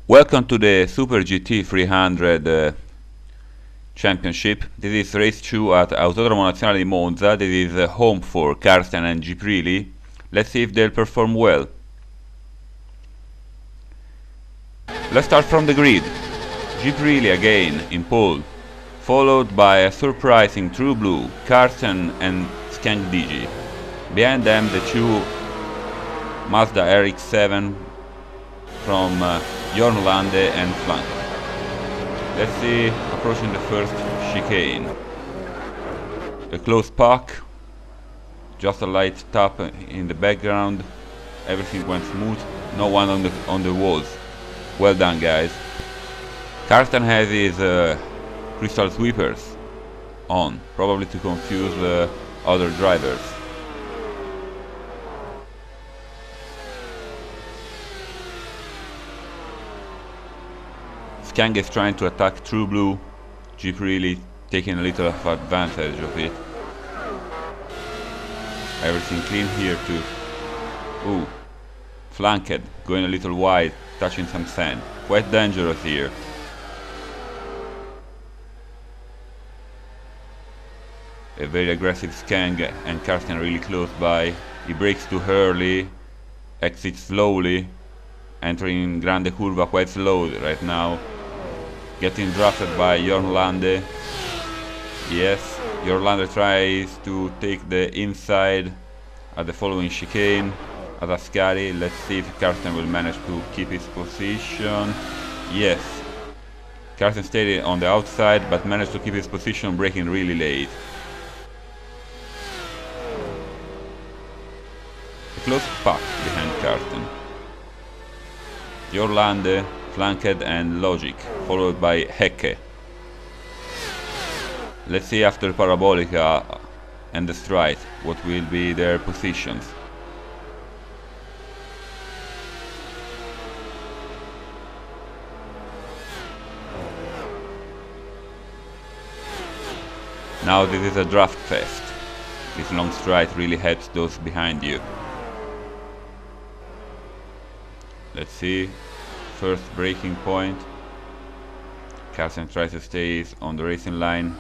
Welcome to the Super GT300 Championship. This is race 2 at Autodromo Nazionale Di Monza. This is home for Karsten and GT300. Let's see if they'll perform well. Let's start from the grid. GT300 again in pole, followed by a surprising True Blue, Karsten and Skank Digi. Behind them the two Mazda RX-7 from Jorn Lande and Flank. Let's see, approaching the first chicane. A close pack, just a light tap in the background. Everything went smooth, no one on the walls. Well done, guys. Karsten has his crystal sweepers on, probably to confuse other drivers. Skank is trying to attack True Blue, GT300 taking a little of advantage of it. Everything clean here too. Ooh, Flanked, going a little wide, touching some sand. Quite dangerous here. A very aggressive Skank and Karsten really close by. He brakes too early, exits slowly, entering Grande Curva quite slow right now. Getting drafted by Jorn Lande. Yes, Jorn Lande tries to take the inside at the following chicane at Ascari. Let's see if Karsten will manage to keep his position. Yes, Karsten stayed on the outside but managed to keep his position, braking really late. A close pack behind Karsten. Jorn Lande, Flanked and Logic, followed by Hecke. Let's see after Parabolica and the Stride what will be their positions. Now this is a draft fest. This long stride really helps those behind you. Let's see. First braking point. Karsten tries to stay on the racing line.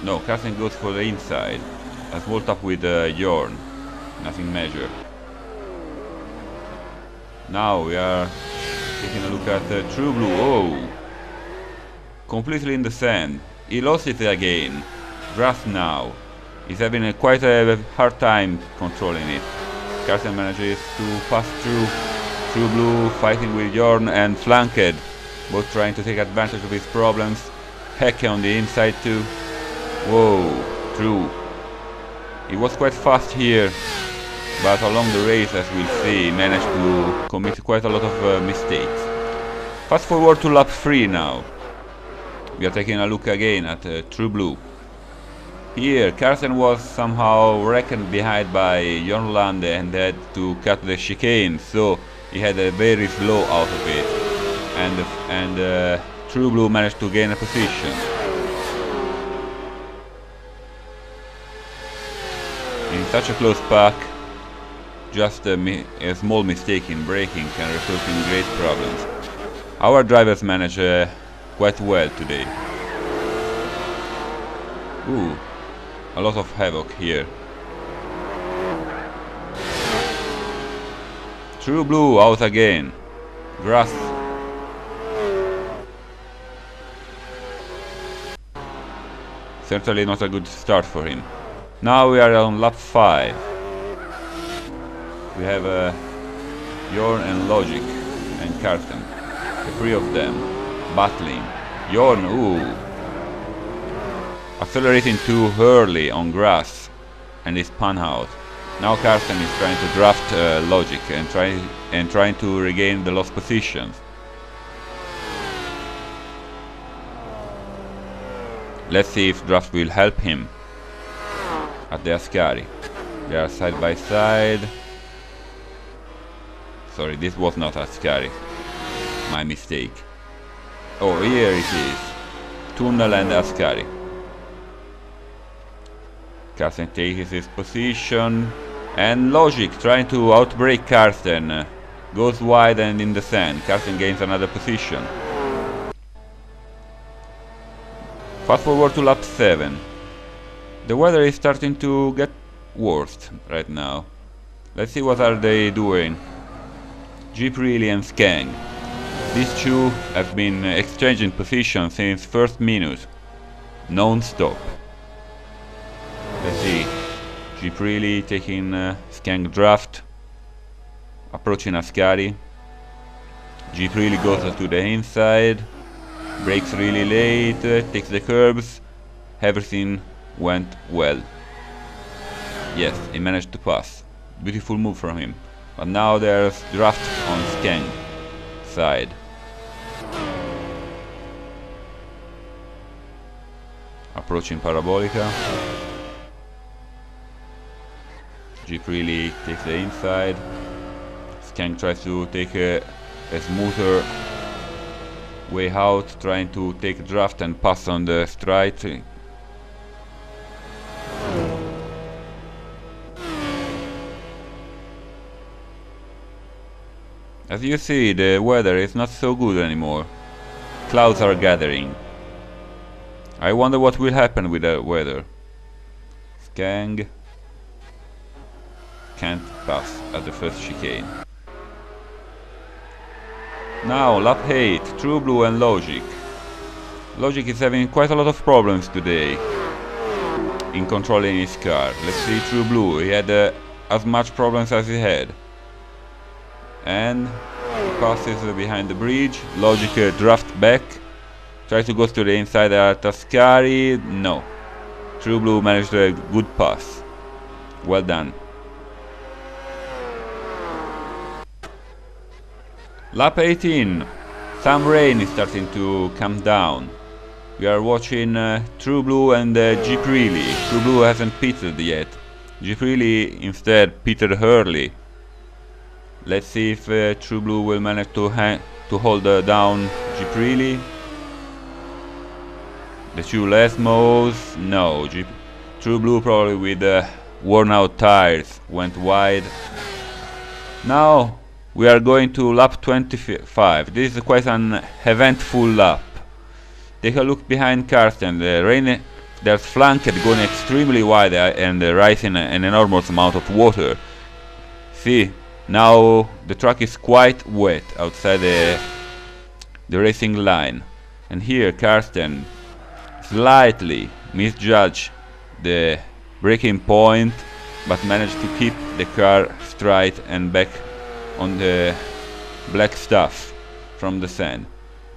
No, Karsten goes for the inside. A small tap with Jorn. Nothing major. Now we are taking a look at True Blue. Oh! Completely in the sand. He lost it again. Grass now. He's having quite a hard time controlling it. Karsten manages to pass through True Blue, fighting with Jorn and Flanked, both trying to take advantage of his problems. Hecke on the inside too. Whoa, True. He was quite fast here, but along the race, as we'll see, he managed to commit quite a lot of mistakes. Fast forward to lap 3 now. We are taking a look again at True Blue. Here, Karsten was somehow reckoned behind by Jorn Lande and had to cut the chicane, so he had a very slow out of it, and True Blue managed to gain a position. In such a close pack, just a small mistake in braking can result in great problems. Our drivers manage quite well today. Ooh, a lot of havoc here. True Blue out again. Grass. Certainly not a good start for him. Now we are on lap 5. We have Jorn and Logic and Karsten. The three of them battling. Jorn, ooh, accelerating too early on grass and he spun out. Now Karsten is trying to draft Logic and trying to regain the lost positions. Let's see if draft will help him at the Ascari. They are side by side. Sorry, this was not Ascari. My mistake. Oh, here it is. Tunnel and Ascari. Karsten takes his position. And Logic trying to outbrake Karsten, goes wide and in the sand. Carsten gains another position. Fast forward to lap 7. The weather is starting to get worse right now. Let's see what are they doing. G3 and Skang. These two have been exchanging positions since first minute, non-stop. Let's see. G3 taking Skang draft, approaching Ascari. G3 goes to the inside, brakes really late, takes the curbs. Everything went well. Yes, he managed to pass. Beautiful move from him. But now there's draft on Skang side. Approaching Parabolica. G3 takes the inside. Skang tries to take a smoother way out, trying to take draft and pass on the straight. As you see, the weather is not so good anymore. Clouds are gathering. I wonder what will happen with the weather. Skang can't pass at the first chicane. Now, lap 8, True Blue and Logic. Logic is having quite a lot of problems today in controlling his car. Let's see True Blue, he had as much problems as he had. And he passes behind the bridge. Logic draft back, tries to go to the inside at Ascari. No, True Blue managed a good pass. Well done. Lap 18. Some rain is starting to come down. We are watching True Blue and G3. True Blue hasn't pitted yet. G3 instead pitted early. Let's see if True Blue will manage to hold down G3. The two Lesmos, no. True Blue probably with worn out tires went wide. Now we are going to lap 25. This is quite an eventful lap. Take a look behind Carsten. There's flanked going extremely wide and rising an enormous amount of water. See. Now the track is quite wet outside the racing line, and here Carsten slightly misjudged the braking point, but managed to keep the car straight and back on the black stuff from the sand.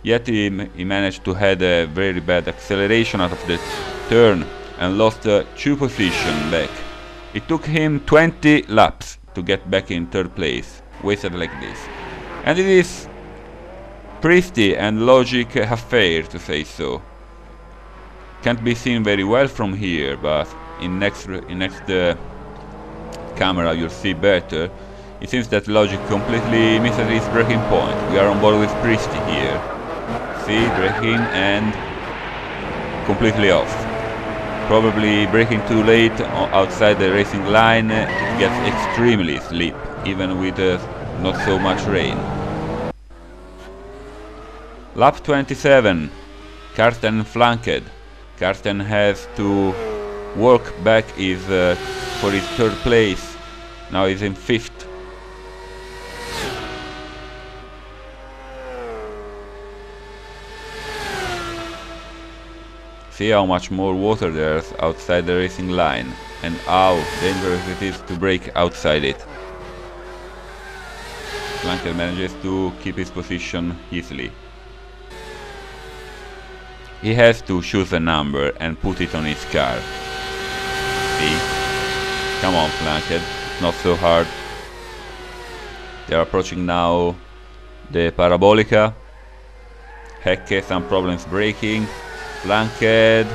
Yet he managed to have a very bad acceleration out of the turn and lost 2 positions back. It took him 20 laps to get back in 3rd place, wasted like this. And it is pretty and Logic affair, to say so. Can't be seen very well from here, but in next camera you'll see better. It seems that Logic completely missed his braking point. We are on board with Priesty here. See, braking and completely off. Probably braking too late outside the racing line. It gets extremely slip, even with not so much rain. Lap 27. Carsten flanked. Carsten has to work back for his 3rd place. Now he's in 5th. See how much more water there's outside the racing line, and how dangerous it is to brake outside it. Flanked manages to keep his position easily. He has to choose a number and put it on his car. See? Come on, Flanked, not so hard. They are approaching now the Parabolica. Hecke, some problems braking. Flanked,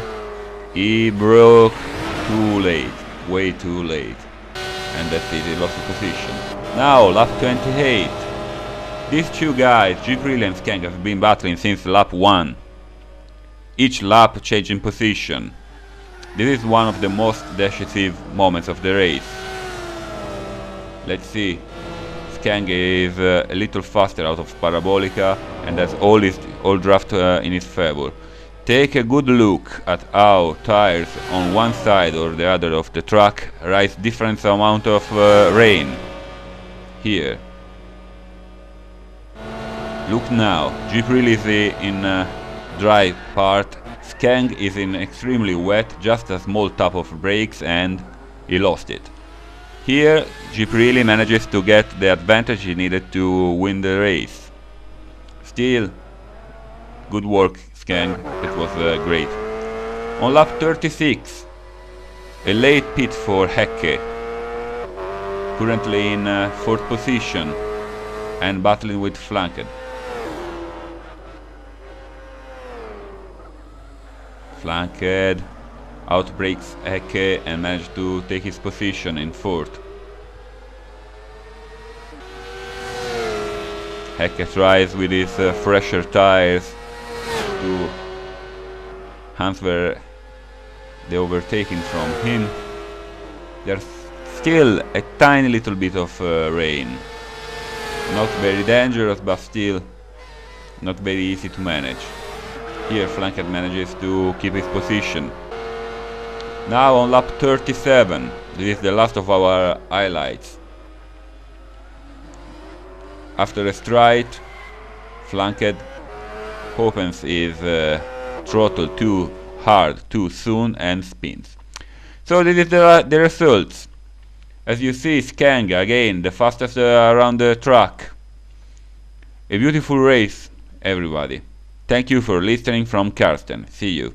he broke too late, way too late, and that's it, he lost the position. Now, lap 28. These two guys, G3 and Skang, have been battling since lap 1. Each lap changing position. This is one of the most decisive moments of the race. Let's see. Skang is a little faster out of Parabolica and has all draft in his favor. Take a good look at how tires on one side or the other of the track rise different amount of rain. Here. Look now, G3 is in dry part, Skang is in extremely wet, just a small tap of brakes and he lost it. Here G3 manages to get the advantage he needed to win the race. Still, good work Skang, it was great. On lap 36, a late pit for Hecke, currently in 4th position and battling with Flanked. Flanked outbreaks Hecke and managed to take his position in 4th. Hecke tries with his fresher tires to answer the overtaking from him. There's still a tiny little bit of rain. Not very dangerous, but still not very easy to manage. Here Flanked manages to keep his position. Now on lap 37, this is the last of our highlights. After a straight, Flanked opens his throttle too hard too soon and spins. So this is the results. As you see, Skang again the fastest around the track. A beautiful race, everybody. Thank you for listening from Karsten. See you.